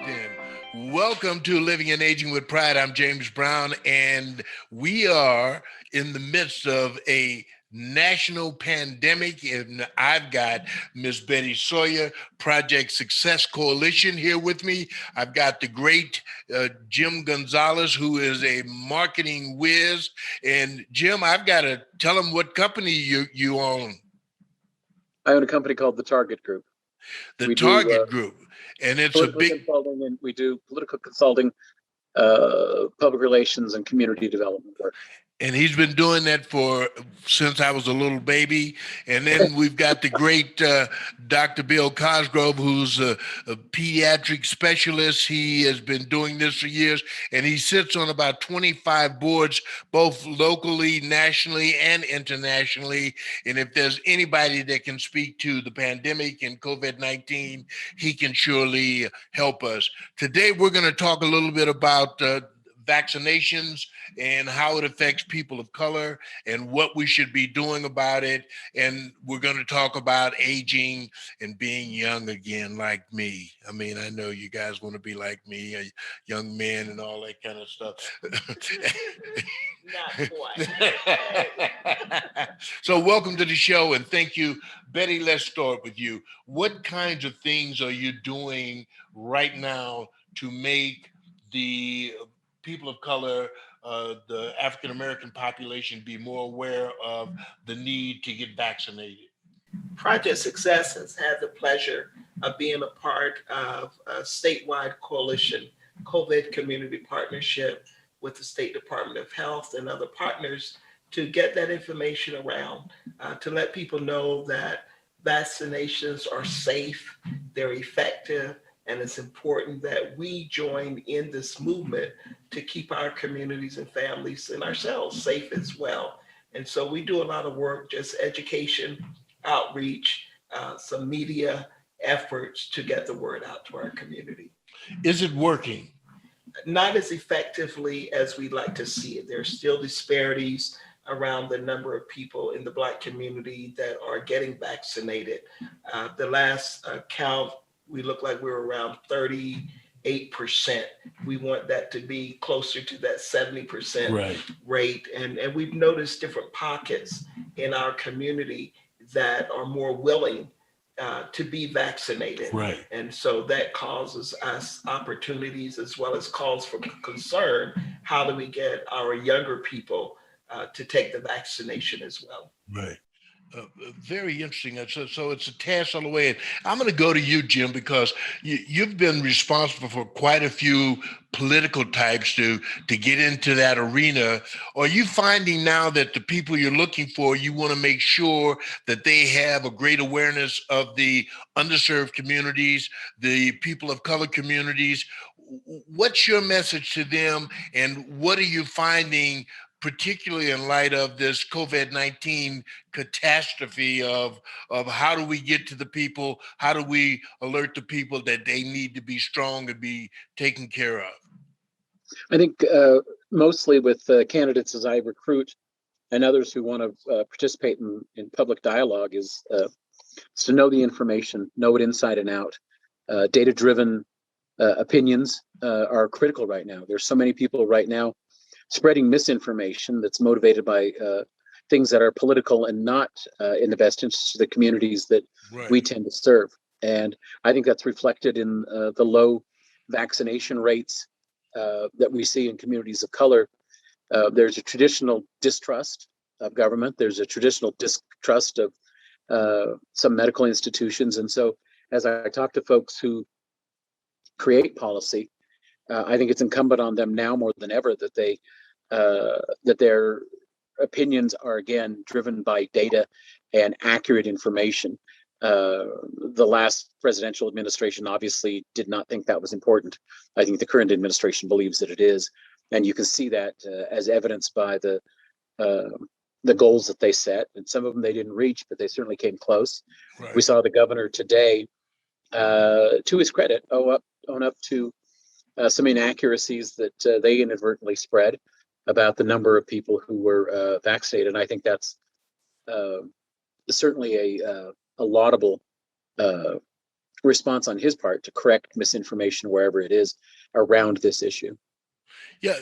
Then, welcome to Living and Aging with Pride. I'm James Brown, and we are in the midst of a national pandemic. And I've got Miss Betty Sawyer, Project Success Coalition, here with me. I've got the great Jim Gonzales, who is a marketing whiz. And Jim, I've got to tell him what company you own. I own a company called the Target Group. The Target Group. And it's a big consulting, and we do political consulting, public relations, and community development work. And he's been doing that since I was a little baby. And then we've got the great Dr. Bill Cosgrove, who's a pediatric specialist. He has been doing this for years, and he sits on about 25 boards, both locally, nationally, and internationally. And if there's anybody that can speak to the pandemic and COVID-19, he can surely help us. Today, we're going to talk a little bit about vaccinations and how it affects people of color and what we should be doing about it. And we're going to talk about aging and being young again, like me. I mean, I know you guys want to be like me, a young man and all that kind of stuff. Not quite. So welcome to the show, and thank you. Betty, let's start with you. What kinds of things are you doing right now to make the people of color, the African-American population, be more aware of the need to get vaccinated? Project Success has had the pleasure of being a part of a statewide coalition, COVID community partnership with the State Department of Health and other partners to get that information around, to let people know that vaccinations are safe, they're effective, and it's important that we join in this movement to keep our communities and families and ourselves safe as well. And so we do a lot of work, just education, outreach, some media efforts to get the word out to our community. Is it working? Not as effectively as we'd like to see it. There's still disparities around the number of people in the Black community that are getting vaccinated. The last count, we look like we're around 38%. We want that to be closer to that 70% rate. And we've noticed different pockets in our community that are more willing to be vaccinated. Right. And so that causes us opportunities as well as calls for concern. How do we get our younger people to take the vaccination as well? Right. Very interesting. So it's a task all the way. And I'm going to go to you, Jim, because you've been responsible for quite a few political types to get into that arena. Are you finding now that the people you're looking for, you want to make sure that they have a great awareness of the underserved communities, the people of color communities? What's your message to them, and what are you finding, particularly in light of this COVID-19 catastrophe of how do we get to the people? How do we alert the people that they need to be strong and be taken care of? I think mostly with candidates as I recruit and others who want to participate in public dialogue is to know the information, know it inside and out. Data-driven opinions are critical right now. There's so many people right now spreading misinformation that's motivated by things that are political and not in the best interest of the communities that we tend to serve. And I think that's reflected in the low vaccination rates that we see in communities of color. There's a traditional distrust of government. There's a traditional distrust of some medical institutions. And so as I talk to folks who create policy, I think it's incumbent on them now more than ever that that their opinions are again driven by data and accurate information. The last presidential administration obviously did not think that was important. I think the current administration believes that it is, and you can see that as evidenced by the goals that they set, and some of them they didn't reach, but they certainly came close. We saw the governor today, to his credit, own up to some inaccuracies that they inadvertently spread about the number of people who were vaccinated. And I think that's certainly a laudable response on his part to correct misinformation wherever it is around this issue. Yeah,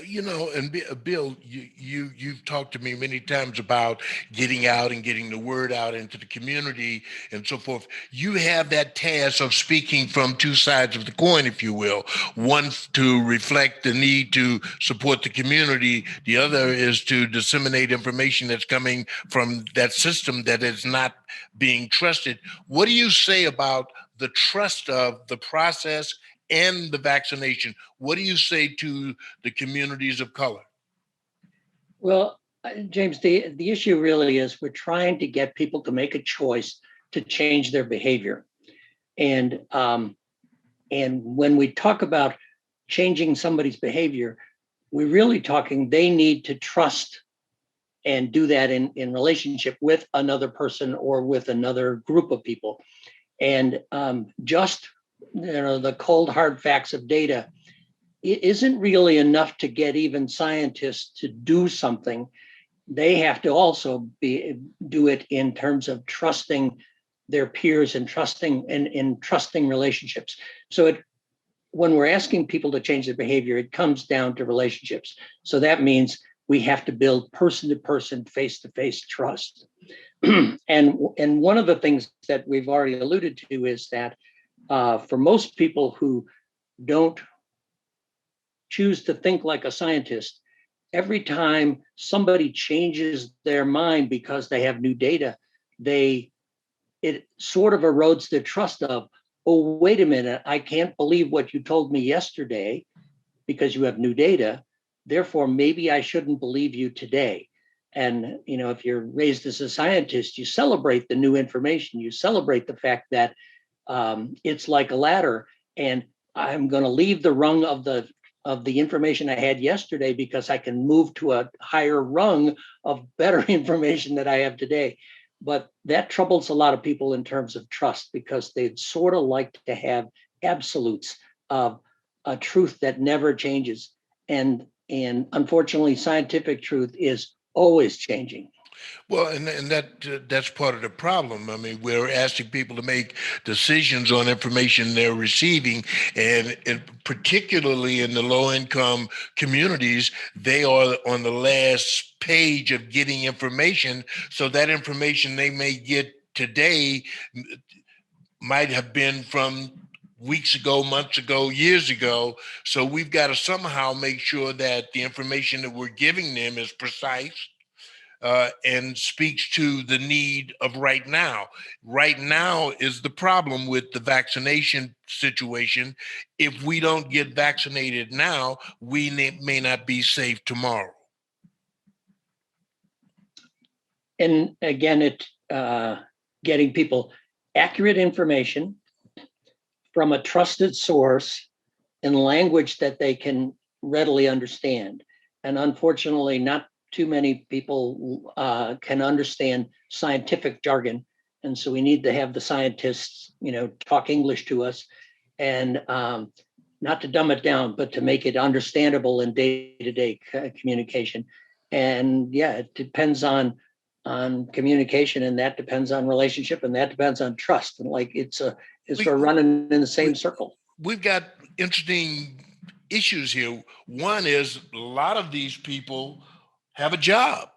and Bill, you've talked to me many times about getting out and getting the word out into the community and so forth. You have that task of speaking from two sides of the coin, if you will. One to reflect the need to support the community. The other is to disseminate information that's coming from that system that is not being trusted. What do you say about the trust of the process and the vaccination? What do you say to the communities of color? Well, James, the issue really is we're trying to get people to make a choice to change their behavior. And when we talk about changing somebody's behavior, we're really talking they need to trust and do that in relationship with another person or with another group of people. And just the cold hard facts of data, it isn't really enough to get even scientists to do something. They have to also do it in terms of trusting their peers and trusting relationships. So when we're asking people to change their behavior, it comes down to relationships. So that means we have to build person-to-person, face-to-face trust. And one of the things that we've already alluded to is that for most people who don't choose to think like a scientist, every time somebody changes their mind because they have new data, it sort of erodes the trust of, oh, wait a minute, I can't believe what you told me yesterday because you have new data. Therefore, maybe I shouldn't believe you today. And if you're raised as a scientist, you celebrate the new information. You celebrate the fact that it's like a ladder, and I'm going to leave the rung of the information I had yesterday because I can move to a higher rung of better information that I have today. But that troubles a lot of people in terms of trust because they'd sort of like to have absolutes of a truth that never changes. And unfortunately, scientific truth is always changing. Well, and that's part of the problem. I mean, we're asking people to make decisions on information they're receiving, and particularly in the low-income communities, they are on the last page of getting information. So that information they may get today might have been from weeks ago, months ago, years ago. So we've got to somehow make sure that the information that we're giving them is precise and speaks to the need of right now. Right now is the problem with the vaccination situation. If we don't get vaccinated now, we may not be safe tomorrow. And again, getting people accurate information from a trusted source in language that they can readily understand. And unfortunately, not too many people can understand scientific jargon. And so we need to have the scientists, talk English to us, and not to dumb it down, but to make it understandable in day-to-day communication. And yeah, it depends on communication, and that depends on relationship, and that depends on trust. And we're running in the same circle. We've got interesting issues here. One is a lot of these people have a job,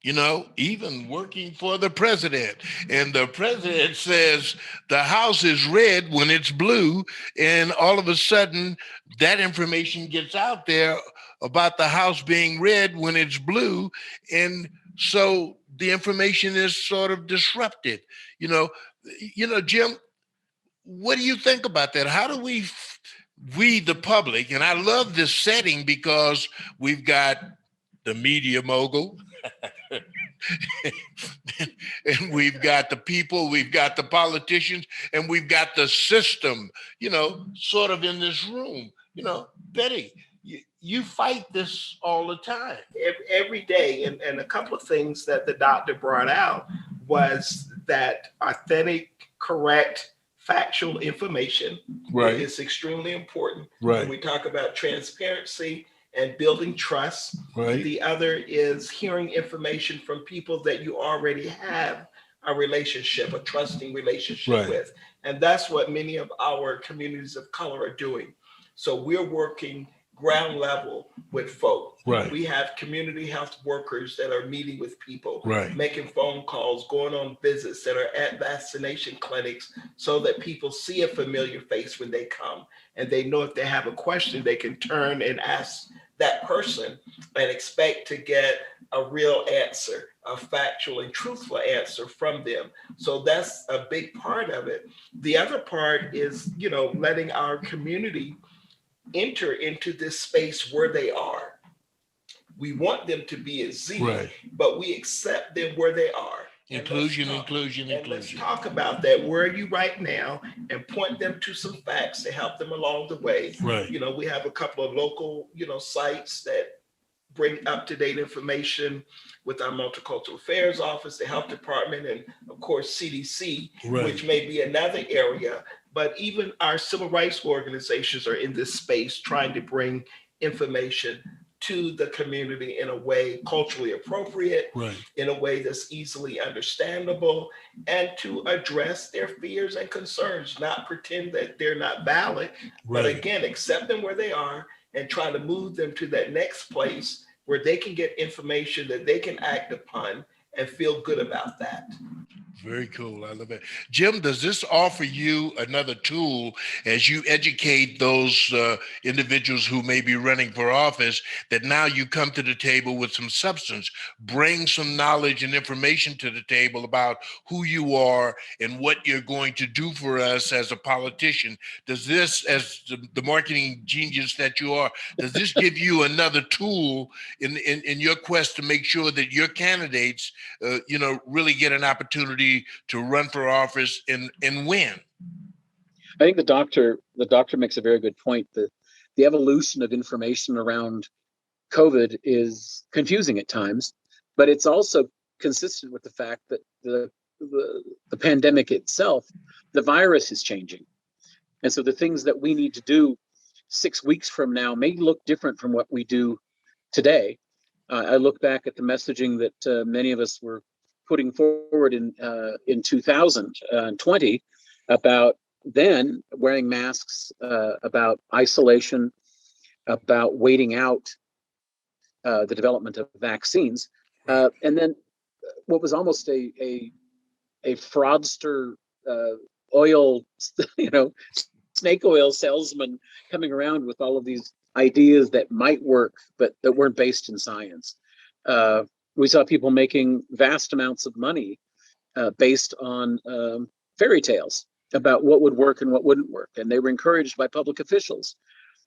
even working for the president. And the president says the house is red when it's blue. And all of a sudden, that information gets out there about the house being red when it's blue. And so the information is sort of disrupted. Jim, what do you think about that? How do we the public, and I love this setting because we've got the media mogul, and we've got the people, we've got the politicians, and we've got the system, sort of in this room. Betty, you fight this all the time. Every day. And a couple of things that the doctor brought out was that authentic, correct, factual information is extremely important. Right. When we talk about transparency and building trust. Right. The other is hearing information from people that you already have a relationship, a trusting relationship Right. with. And that's what many of our communities of color are doing. So we're working ground level with folk. Right. We have community health workers that are meeting with people, Right. making phone calls, going on visits that are at vaccination clinics so that people see a familiar face when they come and they know if they have a question, they can turn and ask that person and expect to get a real answer, a factual and truthful answer from them. So that's a big part of it. The other part is, letting our community enter into this space where they are. We want them to be at Z, Right. but we accept them where they are. Inclusion. And let's talk about that. Where are you right now? And point them to some facts to help them along the way. Right. We have a couple of local, sites that bring up-to-date information with our Multicultural Affairs Office, the Health Department, and of course CDC, Right. which may be another area. But even our civil rights organizations are in this space trying to bring information to the community in a way culturally appropriate, Right. in a way that's easily understandable, and to address their fears and concerns, not pretend that they're not valid, but Right. again, accept them where they are and try to move them to that next place where they can get information that they can act upon and feel good about that. Very cool. I love it. Jim, does this offer you another tool as you educate those individuals who may be running for office, that now you come to the table with some substance, bring some knowledge and information to the table about who you are and what you're going to do for us as a politician? Does this, as the marketing genius that you are, does this give you another tool in your quest to make sure that your candidates, really get an opportunity to run for office and win? I think the doctor makes a very good point. The evolution of information around COVID is confusing at times, but it's also consistent with the fact that the pandemic itself, the virus is changing. And so the things that we need to do 6 weeks from now may look different from what we do today. I look back at the messaging that many of us were putting forward in 2020 about then wearing masks, about isolation, about waiting out the development of vaccines, and then what was almost a fraudster oil, snake oil salesman coming around with all of these ideas that might work, but that weren't based in science. We saw people making vast amounts of money based on fairy tales about what would work and what wouldn't work. And they were encouraged by public officials.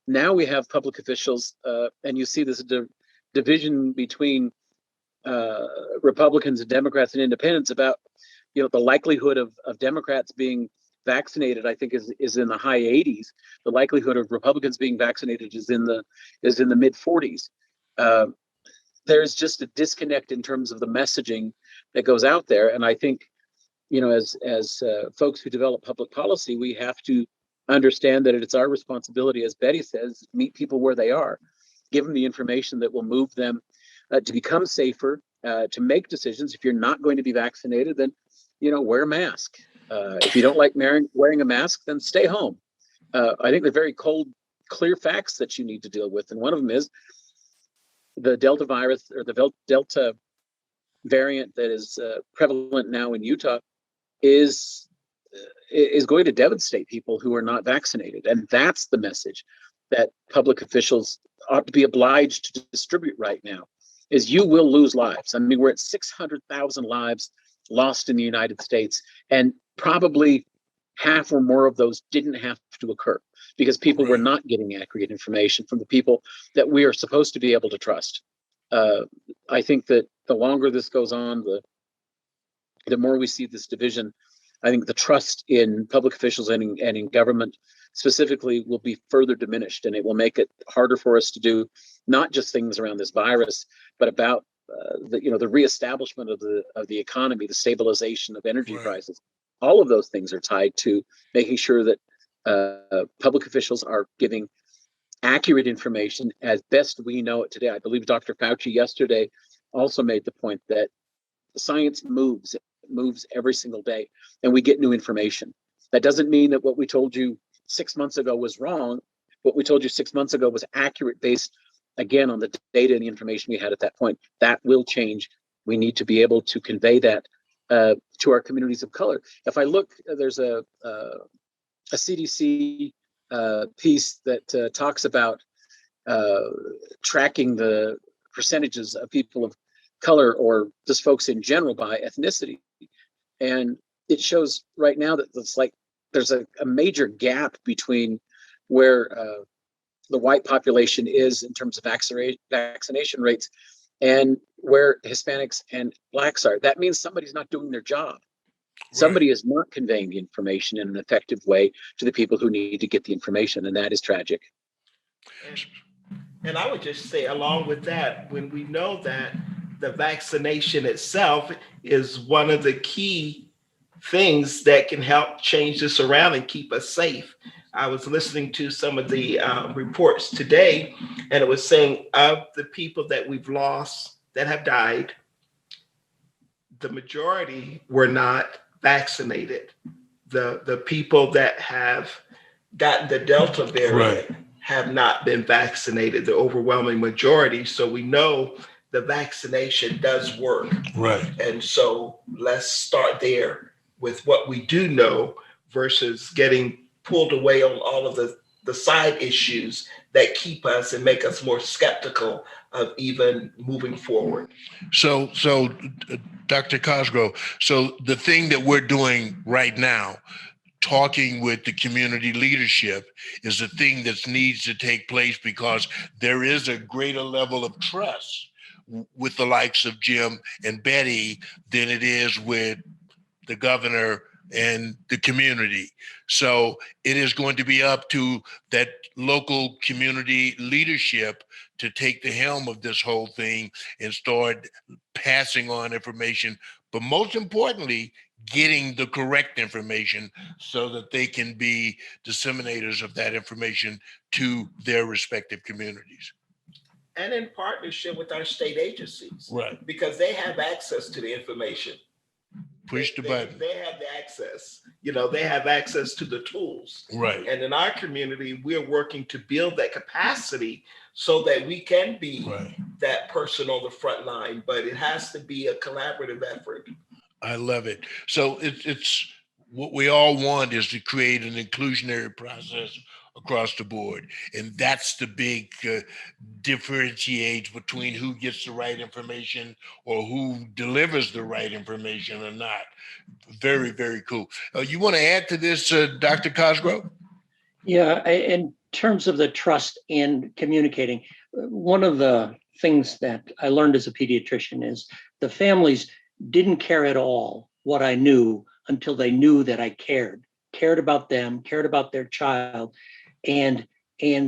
Now we have public officials, and you see this division between Republicans and Democrats and independents about, the likelihood of Democrats being vaccinated, I think is in the high 80s. The likelihood of Republicans being vaccinated is in the mid 40s. There's just a disconnect in terms of the messaging that goes out there. And I think, as folks who develop public policy, we have to understand that it's our responsibility, as Betty says, meet people where they are, give them the information that will move them to become safer, to make decisions. If you're not going to be vaccinated, then, wear a mask. If you don't like wearing a mask, then stay home. I think they're very cold, clear facts that you need to deal with. And one of them is the Delta virus, or the Delta variant that is prevalent now in Utah is going to devastate people who are not vaccinated. And that's the message that public officials ought to be obliged to distribute right now, is you will lose lives. I mean, we're at 600,000 lives lost in the United States, and probably half or more of those didn't have to occur because people were not getting accurate information from the people that we are supposed to be able to trust. I think that the longer this goes on, the more we see this division. I think the trust in public officials and in government specifically will be further diminished, and it will make it harder for us to do not just things around this virus, but about the reestablishment of the economy, the stabilization of energy prices. All of those things are tied to making sure that public officials are giving accurate information as best we know it today. I believe Dr. Fauci yesterday also made the point that science moves. It moves every single day, and we get new information. That doesn't mean that what we told you 6 months ago was wrong. What we told you 6 months ago was accurate based, again, on the data and the information we had at that point. That will change. We need to be able to convey that to our communities of color. If I look, there's a CDC piece that talks about tracking the percentages of people of color, or just folks in general, by ethnicity. And it shows right now that it's like there's a major gap between where the white population is in terms of vaccination rates and where Hispanics and Blacks are. That means somebody's not doing their job. Somebody is not conveying the information in an effective way to the people who need to get the information, and that is tragic. And I would just say, along with that, when we know that the vaccination itself is one of the key things that can help change this around and keep us safe. I was listening to some of the reports today, and it was saying of the people that we've lost that have died, the majority were not vaccinated. The people that have gotten the Delta variant have not been vaccinated, the overwhelming majority. So we know the vaccination does work. Right. And so let's start there with what we do know versus getting pulled away on all of the side issues that keep us and make us more skeptical of even moving forward. So Dr. Cosgrove, so the thing that we're doing right now, talking with the community leadership, is the thing that needs to take place, because there is a greater level of trust with the likes of Jim and Betty than it is with the governor and the community. So it is going to be up to that local community leadership to take the helm of this whole thing and start passing on information, but most importantly, getting the correct information so that they can be disseminators of that information to their respective communities. And in partnership with our state agencies. Right. Because they have access to the information. Push the button. They have the access. They have access to the tools. Right. And in our community, we're working to build that capacity so that we can be that person on the front line. But it has to be a collaborative effort. I love it. So it's what we all want is to create an inclusionary process across the board. And that's the big differentiate between who gets the right information or who delivers the right information or not. Very, very cool. You want to add to this, Dr. Cosgrove? Yeah, in terms of the trust in communicating, one of the things that I learned as a pediatrician is the families didn't care at all what I knew until they knew that I cared about them, cared about their child. And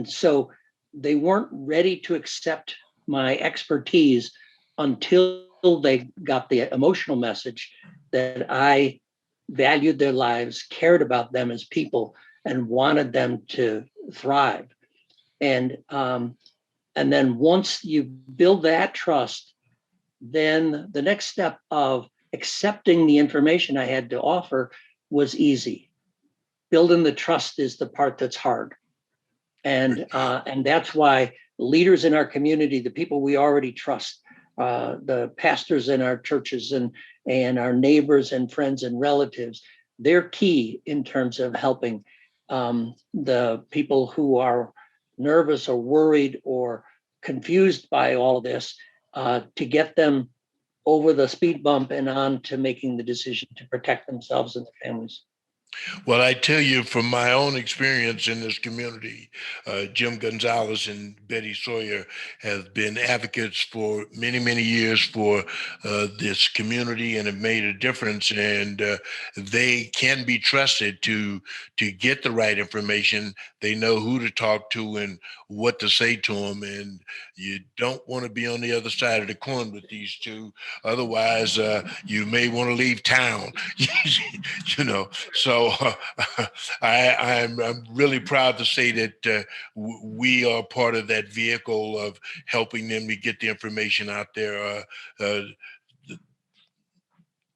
so they weren't ready to accept my expertise until they got the emotional message that I valued their lives, cared about them as people, and wanted them to thrive. And then once you build that trust, then the next step of accepting the information I had to offer was easy. Building the trust is the part that's hard. And that's why leaders in our community, the people we already trust, the pastors in our churches and our neighbors and friends and relatives, they're key in terms of helping the people who are nervous or worried or confused by all of this, to get them over the speed bump and on to making the decision to protect themselves and their families. Well, I tell you from my own experience in this community, Jim Gonzales and Betty Sawyer have been advocates for many, many years for this community and have made a difference. And they can be trusted to get the right information. They know who to talk to and what to say to them. And you don't want to be on the other side of the coin with these two. Otherwise, you may want to leave town, So I'm really proud to say that we are part of that vehicle of helping them to get the information out there.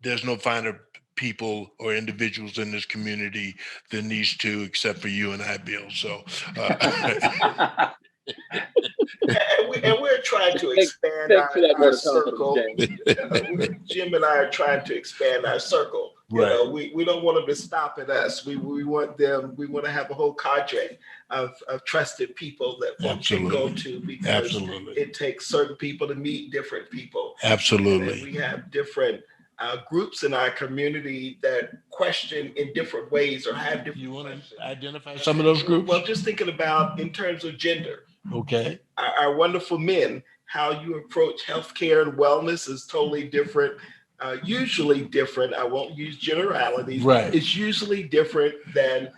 there's no finer people or individuals in this community than these two, except for you and I, Bill. So, And we're trying to Thanks- expand Thanks for that our vote of confidence, circle. James. Jim and I are trying to expand our circle. You Right. know, we don't want them to stop at us. We want them. We want to have a whole cadre of trusted people that folks can go to, because Absolutely. it takes certain people to meet different people. Absolutely. And we have different groups in our community that question in different ways or have different. You want questions. to identify some of those groups? Well, just thinking about in terms of gender. Okay. Our wonderful men, how you approach healthcare and wellness is totally different. Usually different. I won't use generalities. Right. It's usually different than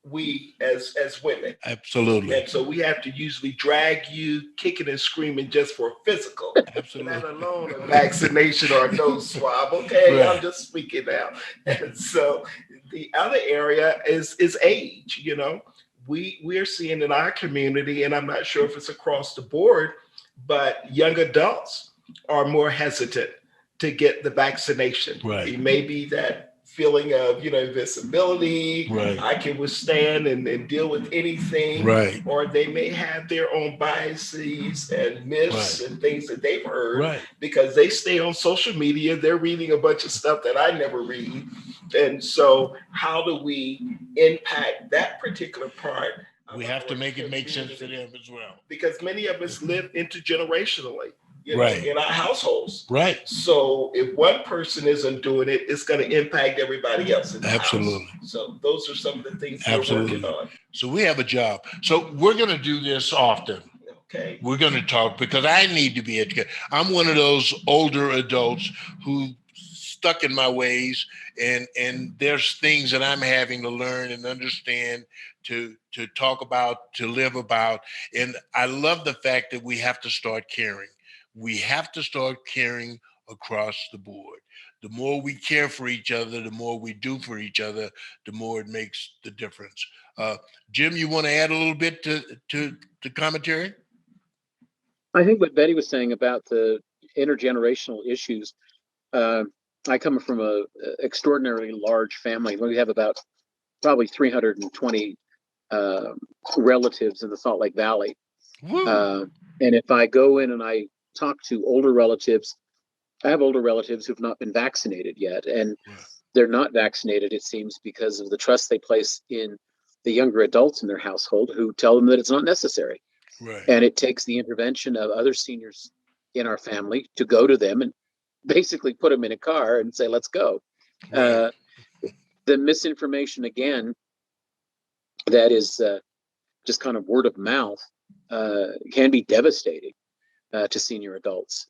we as women. Absolutely. And so we have to usually drag you kicking and screaming just for physical, Absolutely. let alone a vaccination or a nose swab. Okay, Right. I'm just speaking now. And so the other area is age. You know, we're seeing in our community, and I'm not sure if it's across the board, but young adults are more hesitant to get the vaccination. Right. It may be that feeling of, invincibility. Right. I can withstand and deal with anything. Right. Or they may have their own biases and myths and things that they've heard. Right. Because they stay on social media. They're reading a bunch of stuff that I never read. And so how do we impact that particular part? We have to make it make sense to them as well. Because many of us live intergenerationally, Right. in our households. Right. So if one person isn't doing it, it's going to impact everybody else in the Absolutely. house. So those are some of the things Absolutely. we're working on. So we have a job. So we're going to do this often. Okay. We're going to talk because I need to be educated. I'm one of those older adults who stuck in my ways, and there's things that I'm having to learn and understand, to talk about, to live about. And I love the fact that we have to start caring. We have to start caring across the board. The more we care for each other, the more we do for each other, the more it makes the difference. Jim, you want to add a little bit to the commentary? I think what Betty was saying about the intergenerational issues, I come from a extraordinarily large family. We have about probably 320 relatives in the Salt Lake Valley. And if I go in and I talk to older relatives, I have older relatives who've not been vaccinated yet. And they're not vaccinated, it seems, because of the trust they place in the younger adults in their household who tell them that it's not necessary. Right. And it takes the intervention of other seniors in our family to go to them and basically put them in a car and say, let's go. Right. The misinformation, again, that is just kind of word of mouth, can be devastating to senior adults.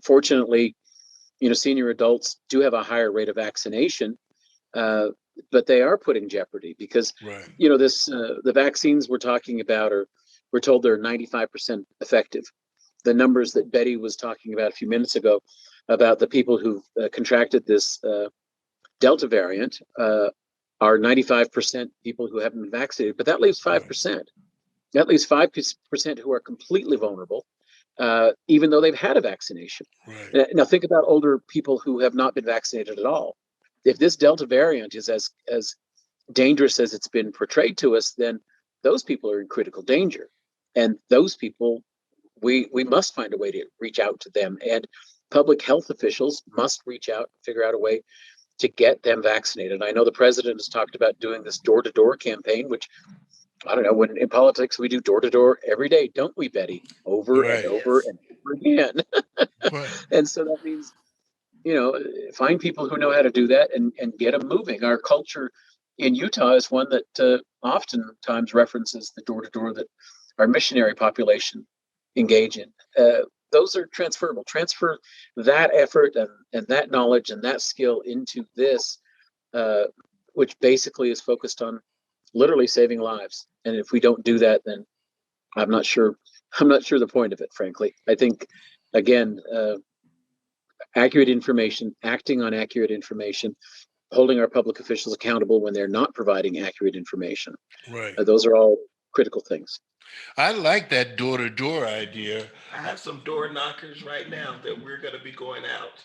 Fortunately, senior adults do have a higher rate of vaccination, but they are put in jeopardy because, Right. the vaccines we're talking about we're told they're 95% effective. The numbers that Betty was talking about a few minutes ago about the people who've contracted this Delta variant are 95% people who haven't been vaccinated, but that leaves 5%. That leaves 5% who are completely vulnerable, even though they've had a vaccination. Right. Now, think about older people who have not been vaccinated at all. If this Delta variant is as dangerous as it's been portrayed to us, then those people are in critical danger. And those people, we must find a way to reach out to them. And public health officials must reach out, figure out a way to get them vaccinated. I know the president has talked about doing this door-to-door campaign, which, I don't know, when in politics we do door-to-door every day, don't we, Betty? Over Right. and over and over again. Right. And so that means, find people who know how to do that and get them moving. Our culture in Utah is one that oftentimes references the door-to-door that our missionary population engage in. Those are transferable. Transfer that effort and that knowledge and that skill into this, which basically is focused on literally saving lives. And if we don't do that, then I'm not sure the point of it, frankly. I think, again, accurate information, acting on accurate information, holding our public officials accountable when they're not providing accurate information. Right. Those are all critical things. I like that door-to-door idea. I have some door knockers right now that we're going to be going out.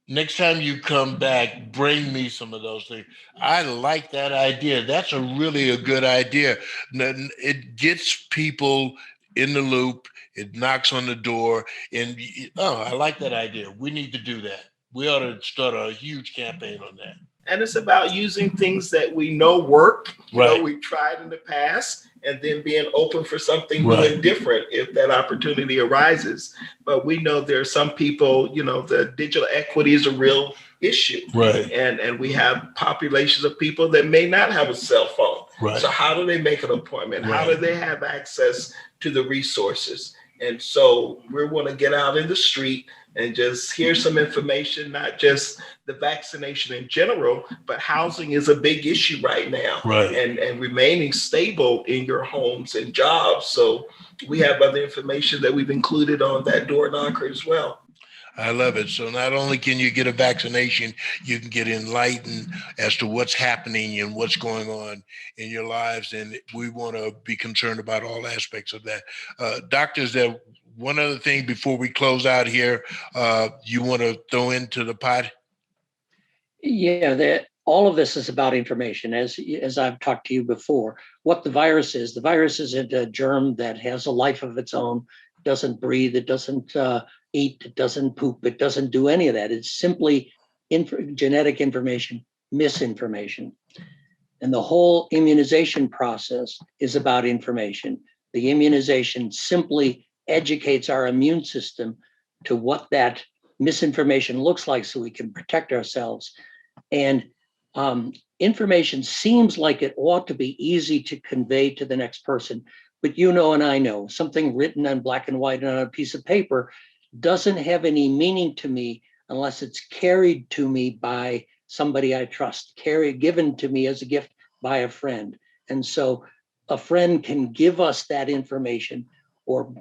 Next time you come back, bring me some of those things. I like that idea. That's really a good idea. It gets people in the loop. It knocks on the door. And I like that idea. We need to do that. We ought to start a huge campaign on that. And it's about using things that we know work, Right. we've tried in the past, and then being open for something new Right. and different if that opportunity arises. But we know there are some people, the digital equity is a real issue. Right. And we have populations of people that may not have a cell phone. Right. So how do they make an appointment? Right. How do they have access to the resources? And so we want to get out in the street and just hear some information, not just the vaccination in general, but housing is a big issue right now. Right. And remaining stable in your homes and jobs. So we have other information that we've included on that door knocker as well. I love it. So not only can you get a vaccination, you can get enlightened as to what's happening and what's going on in your lives. And we want to be concerned about all aspects of that. Doctors, there one other thing before we close out here, you want to throw into the pot? Yeah, all of this is about information. As I've talked to you before, what the virus is a germ that has a life of its own, doesn't breathe, it doesn't eat, it doesn't poop, it doesn't do any of that. It's simply genetic information, misinformation. And the whole immunization process is about information. The immunization simply educates our immune system to what that misinformation looks like so we can protect ourselves. And information seems like it ought to be easy to convey to the next person. But and I know, something written on black and white on a piece of paper doesn't have any meaning to me unless it's carried to me by somebody I trust, given to me as a gift by a friend. And so a friend can give us that information or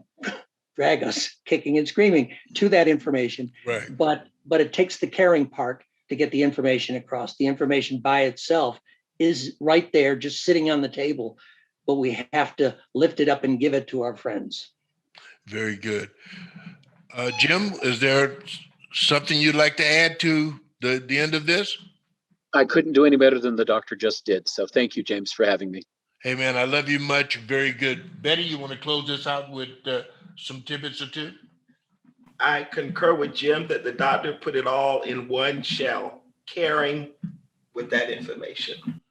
drag us kicking and screaming to that information. Right. But it takes the caring part to get the information across. The information by itself is right there, just sitting on the table, but we have to lift it up and give it to our friends. Very good. Jim, is there something you'd like to add to the end of this? I couldn't do any better than the doctor just did. So thank you, James, for having me. Hey, man, I love you much. Very good. Betty, you want to close this out with some tidbits or two? I concur with Jim that the doctor put it all in one shell, caring with that information.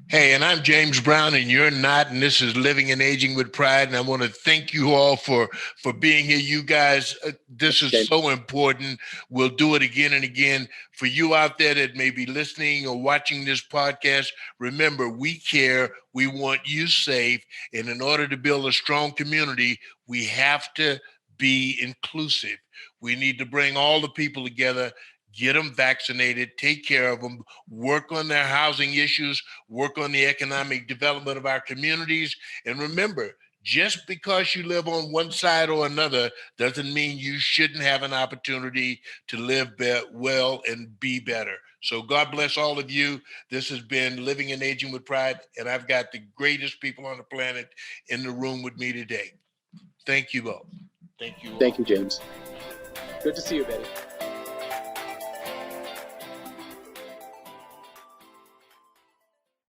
Hey, and I'm James Brown, and you're not, and this is Living and Aging with Pride. And I want to thank you all for being here. You guys, this is so important. We'll do it again and again. For you out there that may be listening or watching this podcast, remember, we care. We want you safe. And in order to build a strong community, we have to be inclusive. We need to bring all the people together. Get them vaccinated, take care of them, work on their housing issues, work on the economic development of our communities. And remember, just because you live on one side or another doesn't mean you shouldn't have an opportunity to live well and be better. So God bless all of you. This has been Living and Aging with Pride, and I've got the greatest people on the planet in the room with me today. Thank you both. Thank you all. Thank you, James. Good to see you, Betty.